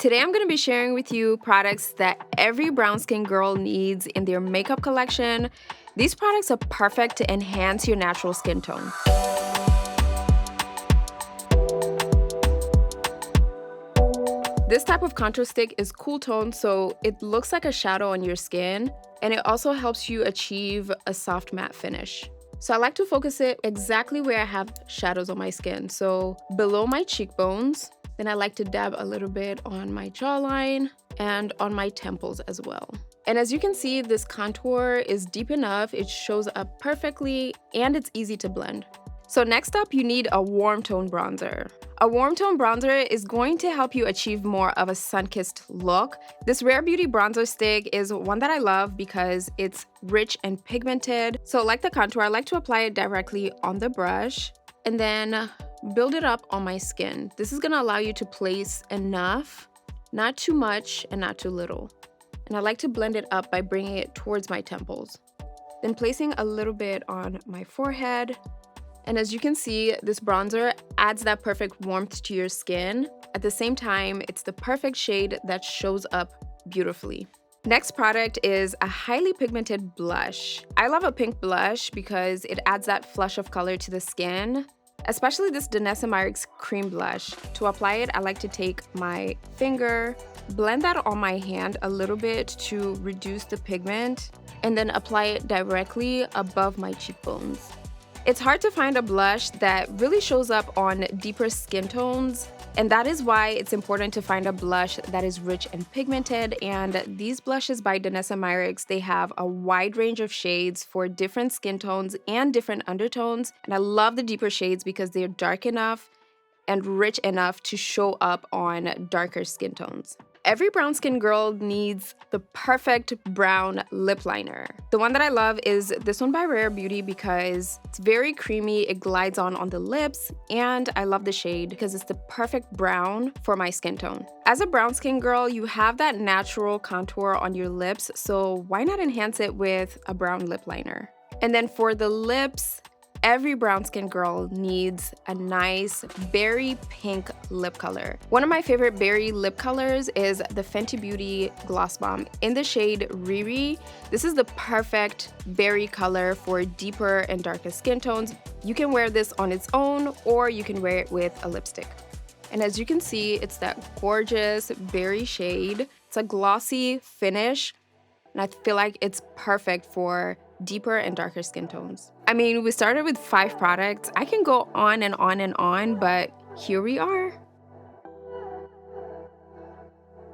Today I'm going to be sharing with you products that every brown skin girl needs in their makeup collection. These products are perfect to enhance your natural skin tone. This type of contour stick is cool tone, so it looks like a shadow on your skin, and it also helps you achieve a soft matte finish. So I like to focus it exactly where I have shadows on my skin, so below my cheekbones. Then I like to dab a little bit on my jawline and on my temples as well. And as you can see, this contour is deep enough, it shows up perfectly, and it's easy to blend. So next up, you need a warm tone bronzer. A warm tone bronzer is going to help you achieve more of a sun-kissed look. This Rare Beauty bronzer stick is one that I love because it's rich and pigmented. So like the contour, I like to apply it directly on the brush and then build it up on my skin. This is gonna allow you to place enough, not too much and not too little. And I like to blend it up by bringing it towards my temples. Then placing a little bit on my forehead. And as you can see, this bronzer adds that perfect warmth to your skin. At the same time, it's the perfect shade that shows up beautifully. Next product is a highly pigmented blush. I love a pink blush because it adds that flush of color to the skin, especially this Danessa Myricks cream blush. To apply it, I like to take my finger, blend that on my hand a little bit to reduce the pigment, and then apply it directly above my cheekbones. It's hard to find a blush that really shows up on deeper skin tones, and that is why it's important to find a blush that is rich and pigmented. And these blushes by Danessa Myricks, they have a wide range of shades for different skin tones and different undertones. And I love the deeper shades because they're dark enough and rich enough to show up on darker skin tones. Every brown skin girl needs the perfect brown lip liner. The one that I love is this one by Rare Beauty because it's very creamy, it glides on the lips, and I love the shade because it's the perfect brown for my skin tone. As a brown skin girl, you have that natural contour on your lips, so why not enhance it with a brown lip liner? And then for the lips, every brown skin girl needs a nice berry pink lip color. One of my favorite berry lip colors is the Fenty Beauty Gloss Balm in the shade Riri. This is the perfect berry color for deeper and darker skin tones. You can wear this on its own or you can wear it with a lipstick. And as you can see, it's that gorgeous berry shade. It's a glossy finish, and I feel like it's perfect for deeper and darker skin tones. I mean, we started with 5 products. I can go on and on and on, but here we are.